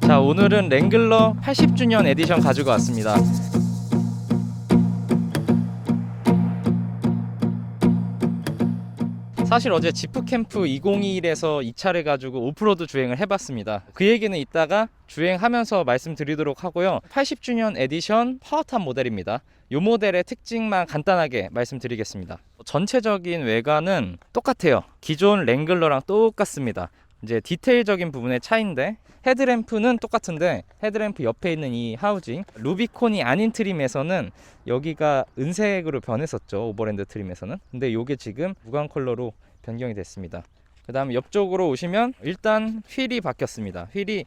자, 오늘은 랭글러 80주년 에디션 가지고 왔습니다. 사실 어제 지프캠프 2021에서 이 차를 가지고 오프로드 주행을 해봤습니다. 그 얘기는 이따가 주행하면서 말씀드리도록 하고요. 80주년 에디션 파워탑 모델입니다. 이 모델의 특징만 간단하게 말씀드리겠습니다. 전체적인 외관은 똑같아요. 기존 랭글러랑 똑같습니다. 이제 디테일적인 부분의 차이인데, 헤드램프는 똑같은데 헤드램프 옆에 있는 이 하우징, 루비콘이 아닌 트림에서는 여기가 은색으로 변했었죠. 오버랜드 트림에서는. 근데 이게 지금 무광 컬러로 변경이 됐습니다. 그 다음 옆쪽으로 오시면 일단 휠이 바뀌었습니다. 휠이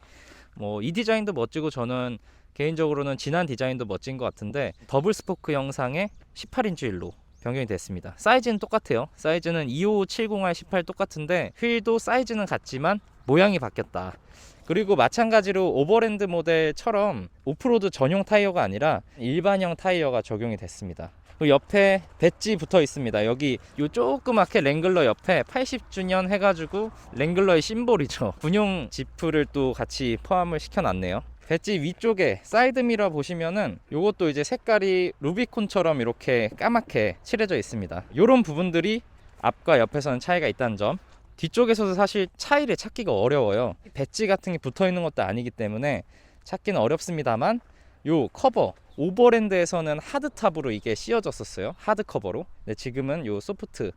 이 디자인도 멋지고 저는 개인적으로는 진한 디자인도 멋진 것 같은데, 더블 스포크 형상의 18인치 휠로 변경이 됐습니다. 사이즈는 똑같아요. 사이즈는 2570R18 똑같은데 휠도 사이즈는 같지만 모양이 바뀌었다. 그리고 마찬가지로 오버랜드 모델처럼 오프로드 전용 타이어가 아니라 일반형 타이어가 적용이 됐습니다. 그리고 옆에 배지 붙어 있습니다. 여기 요 조그맣게 랭글러 옆에 80주년 해가지고 랭글러의 심볼이죠. 군용 지프를 또 같이 포함을 시켜놨네요. 배지 위쪽에 사이드미러 보시면은 요것도 이제 색깔이 루비콘처럼 이렇게 까맣게 칠해져 있습니다. 요런 부분들이 앞과 옆에서는 차이가 있다는 점. 뒤쪽에서도 사실 차이를 찾기가 어려워요. 배지 같은 게 붙어 있는 것도 아니기 때문에 찾기는 어렵습니다만, 요 커버, 오버랜드에서는 하드탑으로 이게 씌워졌었어요. 하드 커버로. 근데 지금은 요 소프트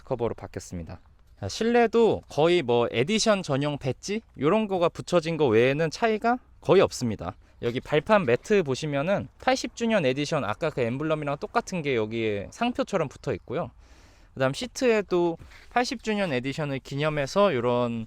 커버로 바뀌었습니다. 실내도 거의 에디션 전용 배지 요런 거가 붙여진 거 외에는 차이가 거의 없습니다. 여기 발판 매트 보시면은 80주년 에디션 아까 그 엠블럼이랑 똑같은 게 여기에 상표처럼 붙어 있고요. 그 다음 시트에도 80주년 에디션을 기념해서 이런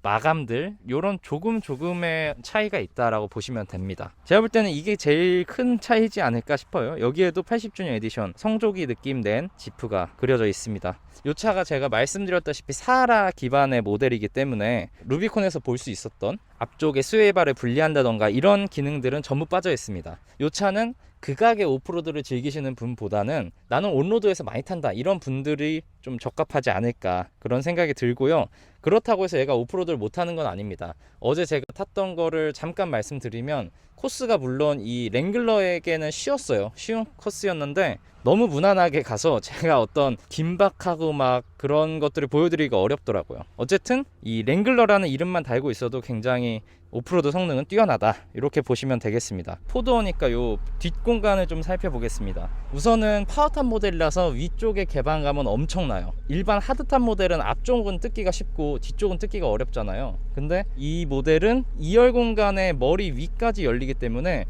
마감들, 요런 조금의 차이가 있다라고 보시면 됩니다. 제가 볼 때는 이게 제일 큰 차이지 않을까 싶어요. 여기에도 80주년 에디션 성조기 느낌 낸 지프가 그려져 있습니다. 이 차가 제가 말씀드렸다시피 사하라 기반의 모델이기 때문에 루비콘에서 볼 수 있었던 앞쪽에 스웨이바를 분리한다던가 이런 기능들은 전부 빠져 있습니다. 이 차는 극악의 오프로드를 즐기시는 분보다는 나는 온로드에서 많이 탄다 이런 분들이 좀 적합하지 않을까 그런 생각이 들고요. 그렇다고 해서 얘가 오프로드를 못하는 건 아닙니다. 어제 제가 탔던 거를 잠깐 말씀드리면, 코스가 물론 이 랭글러에게는 쉬웠어요. 쉬운 코스였는데 너무 무난하게 가서 제가 어떤 긴박하고 막 그런 것들을 보여드리기가 어렵더라고요. 어쨌든 이 랭글러라는 이름만 달고 있어도 굉장히 오프로드 성능은 뛰어나다 이렇게 보시면 되겠습니다. 포도어니까 요 뒷공간을 좀 살펴보겠습니다. 우선은 파워탑 모델이라서 위쪽의 개방감은 엄청나요. 일반 하드탑 모델은 앞쪽은 뜯기가 쉽고 뒤쪽은 뜯기가 어렵잖아요. 근데 이 모델은 2열 공간에 머리 위까지 열리기 때문에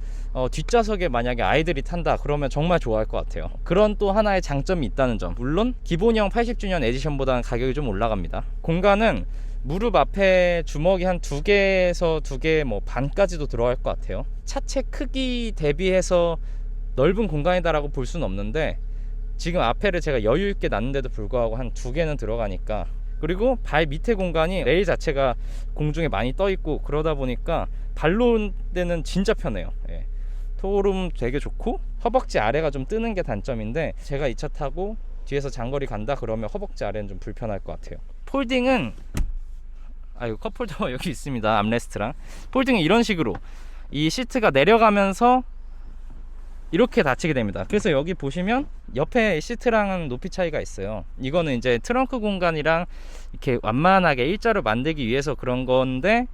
뒷좌석에 만약에 아이들이 탄다 그러면 정말 좋아할 것 같아요. 그런 또 하나의 장점이 있다는 점. 물론 기본형 80주년 에디션보다는 가격이 좀 올라갑니다. 공간은 무릎 앞에 주먹이 한 2개에서 2개 반까지도 들어갈 것 같아요. 차체 크기 대비해서 넓은 공간이다라고 볼 수는 없는데, 지금 앞에를 제가 여유 있게 놨는데도 불구하고 한 2개는 들어가니까. 그리고 발 밑에 공간이 레일 자체가 공중에 많이 떠 있고 그러다 보니까 발로 올 때는 진짜 편해요. 예. 토룸 되게 좋고 허벅지 아래가 좀 뜨는 게 단점인데, 제가 이 차 타고 뒤에서 장거리 간다 그러면 허벅지 아래는 좀 불편할 것 같아요. 폴딩은 컵홀더 여기 있습니다. 암레스트랑. 폴딩은 이런 식으로 이 시트가 내려가면서 이렇게 닫히게 됩니다. 그래서 여기 보시면 옆에 시트랑은 높이 차이가 있어요. 이거는 이제 트렁크 공간이랑 이렇게 완만하게 일자로 만들기 위해서 그런 건데,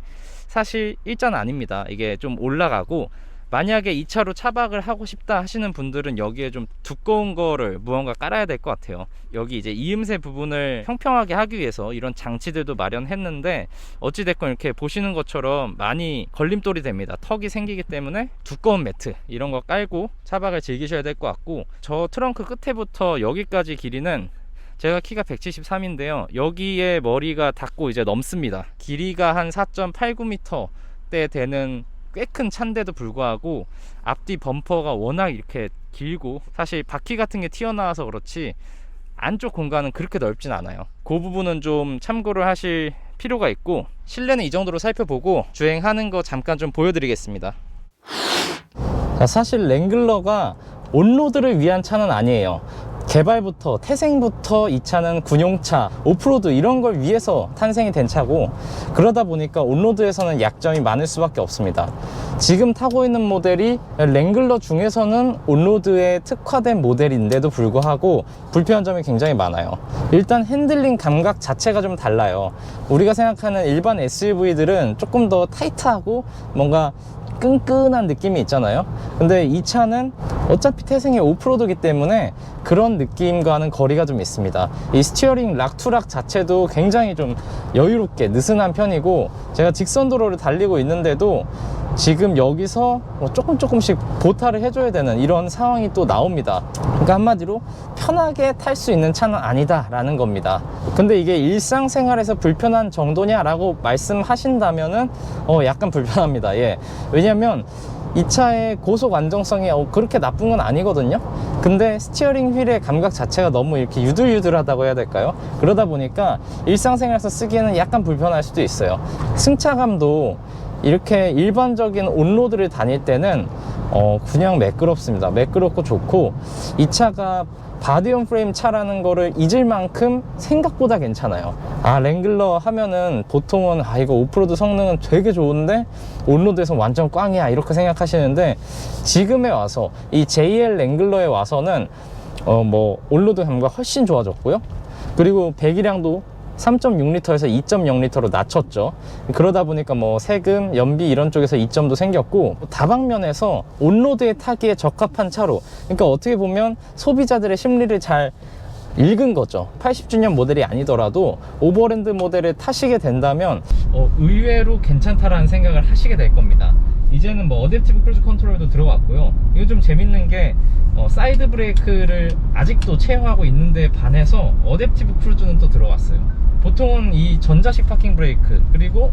사실 일자는 아닙니다. 이게 좀 올라가고, 만약에 이 차로 차박을 하고 싶다 하시는 분들은 여기에 좀 두꺼운 거를 무언가 깔아야 될 것 같아요. 여기 이제 이음새 부분을 평평하게 하기 위해서 이런 장치들도 마련했는데, 어찌됐건 이렇게 보시는 것처럼 많이 걸림돌이 됩니다. 턱이 생기기 때문에 두꺼운 매트 이런 거 깔고 차박을 즐기셔야 될 것 같고, 저 트렁크 끝에부터 여기까지 길이는 제가 키가 173인데요 여기에 머리가 닿고 이제 넘습니다. 길이가 한 4.89m 대 되는 꽤 큰 차인데도 불구하고 앞뒤 범퍼가 워낙 이렇게 길고, 사실 바퀴 같은 게 튀어나와서 그렇지 안쪽 공간은 그렇게 넓진 않아요. 그 부분은 좀 참고를 하실 필요가 있고, 실내는 이 정도로 살펴보고 주행하는 거 잠깐 좀 보여드리겠습니다. 자, 사실 랭글러가 온로드를 위한 차는 아니에요. 개발부터 태생부터 이 차는 군용차, 오프로드 이런 걸 위해서 탄생이 된 차고, 그러다 보니까 온로드에서는 약점이 많을 수밖에 없습니다. 지금 타고 있는 모델이 랭글러 중에서는 온로드에 특화된 모델인데도 불구하고 불편한 점이 굉장히 많아요. 일단 핸들링 감각 자체가 좀 달라요. 우리가 생각하는 일반 SUV들은 조금 더 타이트하고 뭔가 끈끈한 느낌이 있잖아요. 근데 이 차는 어차피 태생이 오프로드이기 때문에 그런 느낌과는 거리가 좀 있습니다. 이 스티어링 락투락 자체도 굉장히 좀 여유롭게 느슨한 편이고, 제가 직선 도로를 달리고 있는데도 지금 여기서 조금씩 보타를 해줘야 되는 이런 상황이 또 나옵니다. 그러니까 한마디로 편하게 탈 수 있는 차는 아니다 라는 겁니다. 근데 이게 일상생활에서 불편한 정도냐 라고 말씀하신다면은 약간 불편합니다. 예. 왜냐면 이 차의 고속 안정성이 그렇게 나쁜 건 아니거든요. 근데 스티어링 휠의 감각 자체가 너무 이렇게 유들유들하다고 해야 될까요? 그러다 보니까 일상생활에서 쓰기에는 약간 불편할 수도 있어요. 승차감도 이렇게 일반적인 온로드를 다닐 때는 그냥 매끄럽습니다. 매끄럽고 좋고, 이 차가 바디온 프레임 차라는 거를 잊을 만큼 생각보다 괜찮아요. 랭글러 하면은 보통은 이거 오프로드 성능은 되게 좋은데 온로드에서 완전 꽝이야 이렇게 생각하시는데, 지금에 와서 이 JL 랭글러에 와서는 온로드 감각 훨씬 좋아졌고요. 그리고 배기량도 3.6L에서 2.0L로 낮췄죠. 그러다 보니까 세금, 연비 이런 쪽에서 이점도 생겼고, 다방면에서 온로드에 타기에 적합한 차로, 그러니까 어떻게 보면 소비자들의 심리를 잘 읽은 거죠. 80주년 모델이 아니더라도 오버랜드 모델을 타시게 된다면 의외로 괜찮다라는 생각을 하시게 될 겁니다. 이제는 어댑티브 크루즈 컨트롤도 들어왔고요. 이거 좀 재밌는 게 사이드 브레이크를 아직도 채용하고 있는데 반해서 어댑티브 크루즈는 또 들어왔어요. 보통은 이 전자식 파킹 브레이크 그리고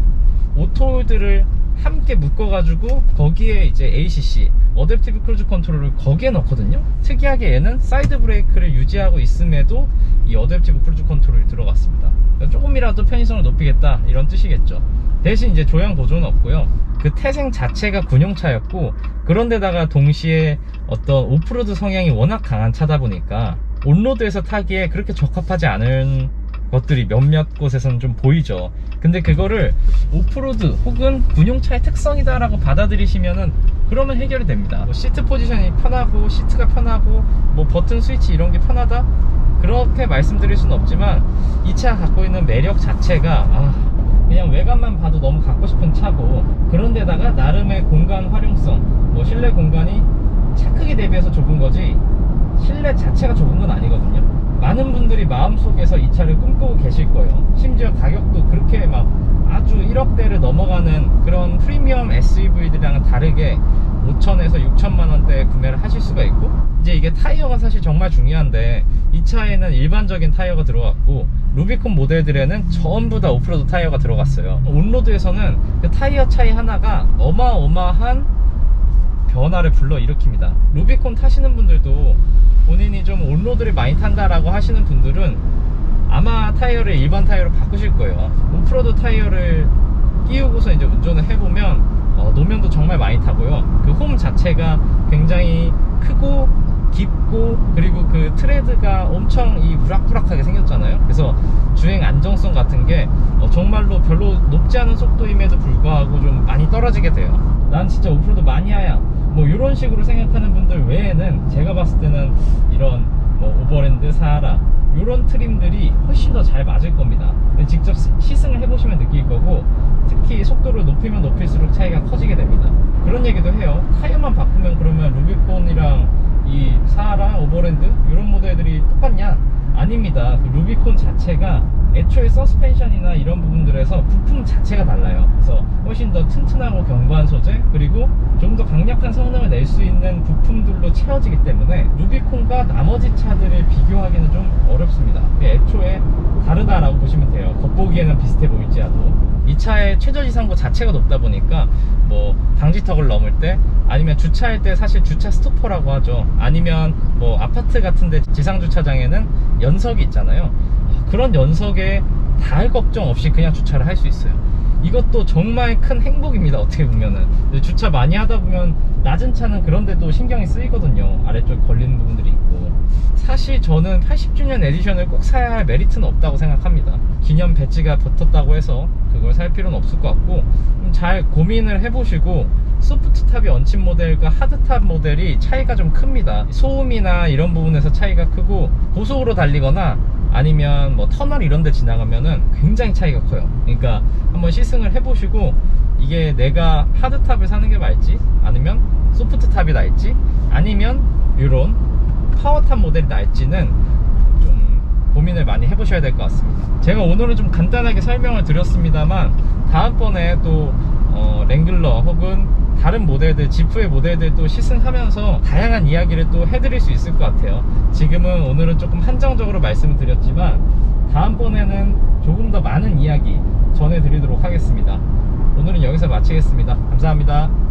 오토홀드를 함께 묶어가지고 거기에 이제 ACC 어댑티브 크루즈 컨트롤을 거기에 넣거든요. 특이하게 얘는 사이드 브레이크를 유지하고 있음에도 이 어댑티브 크루즈 컨트롤이 들어갔습니다. 그러니까 조금이라도 편의성을 높이겠다 이런 뜻이겠죠. 대신 이제 조향 보조는 없고요. 그 태생 자체가 군용차였고, 그런데다가 동시에 어떤 오프로드 성향이 워낙 강한 차다 보니까 온로드에서 타기에 그렇게 적합하지 않은 것들이 몇몇 곳에서는 좀 보이죠. 근데 그거를 오프로드 혹은 군용차의 특성이다 라고 받아들이시면은 그러면 해결이 됩니다. 시트 포지션이 편하고 시트가 편하고 버튼 스위치 이런 게 편하다? 그렇게 말씀드릴 수는 없지만 이 차가 갖고 있는 매력 자체가 그냥 외관만 봐도 너무 갖고 싶은 차고, 그런데다가 나름의 공간 활용성, 실내 공간이 차 크기 대비해서 좁은 거지 실내 자체가 좁은 건 아니거든요. 많은 분들이 마음속에서 이 차를 꿈꾸고 계실 거예요. 심지어 가격도 그렇게 아주 1억대를 넘어가는 그런 프리미엄 SUV들이랑은 다르게 5천에서 6천만 원대에 구매를 하실 수가 있고, 이제 이게 타이어가 사실 정말 중요한데 이 차에는 일반적인 타이어가 들어갔고 루비콘 모델들에는 전부 다 오프로드 타이어가 들어갔어요. 온로드에서는 그 타이어 차이 하나가 어마어마한 변화를 불러일으킵니다. 루비콘 타시는 분들도 본인이 좀 온로드를 많이 탄다라고 하시는 분들은 아마 타이어를 일반 타이어로 바꾸실 거예요. 오프로드 타이어를 끼우고서 이제 운전을 해보면 노면도 정말 많이 타고요. 그 홈 자체가 굉장히 크고 깊고, 그리고 그 트레드가 엄청 우락부락하게 생겼잖아요. 그래서 주행 안정성 같은 게 정말로 별로 높지 않은 속도임에도 불구하고 좀 많이 떨어지게 돼요. 난 진짜 오프로드 마니아야 이런 식으로 생각하는 분들 외에는 제가 봤을 때는 이런 오버랜드, 사하라 이런 트림들이 훨씬 더 잘 맞을 겁니다. 직접 시승을 해보시면 느낄 거고, 특히 속도를 높이면 높일수록 차이가 커지게 됩니다. 그런 얘기도 해요. 타이어만 바꾸면 그러면 루비콘이랑 이 사하라, 오버랜드 이런 모델들이 똑같냐? 아닙니다. 그 루비콘 자체가 애초에 서스펜션이나 이런 부분들에서 부품 자체가 달라요. 그래서 훨씬 더 튼튼하고 견고한 소재, 그리고 좀 더 강력한 성능을 낼 수 있는 부품들로 채워지기 때문에 루비콘과 나머지 차들을 비교하기는 좀 어렵습니다. 애초에 다르다라고 보시면 돼요. 겉보기에는 비슷해 보일지라도. 이 차의 최저지상고 자체가 높다 보니까 방지턱을 넘을 때, 아니면 주차할 때 사실 주차 스토퍼라고 하죠. 아니면 아파트 같은데 지상주차장에는 연석이 있잖아요. 그런 연석에 닿을 걱정 없이 그냥 주차를 할 수 있어요. 이것도 정말 큰 행복입니다. 어떻게 보면은 주차 많이 하다 보면 낮은 차는 그런데도 신경이 쓰이거든요. 아래쪽 걸리는 부분들이 있고. 사실 저는 80주년 에디션을 꼭 사야 할 메리트는 없다고 생각합니다. 기념 배지가 붙었다고 해서 그걸 살 필요는 없을 것 같고, 잘 고민을 해보시고 소프트탑이 얹힌 모델과 하드탑 모델이 차이가 좀 큽니다. 소음이나 이런 부분에서 차이가 크고, 고속으로 달리거나 아니면 뭐 터널 이런 데 지나가면은 굉장히 차이가 커요. 그러니까 한번 시승을 해보시고 이게 내가 하드탑을 사는 게 나을지, 아니면 소프트탑이 나을지, 아니면 이런 파워탑 모델이 나을지는 좀 고민을 많이 해보셔야 될 것 같습니다. 제가 오늘은 좀 간단하게 설명을 드렸습니다만, 다음번에 또 랭글러 혹은 다른 모델들, 지프의 모델들 또 시승하면서 다양한 이야기를 또 해드릴 수 있을 것 같아요. 지금은 오늘은 조금 한정적으로 말씀을 드렸지만, 다음번에는 조금 더 많은 이야기 전해드리도록 하겠습니다. 오늘은 여기서 마치겠습니다. 감사합니다.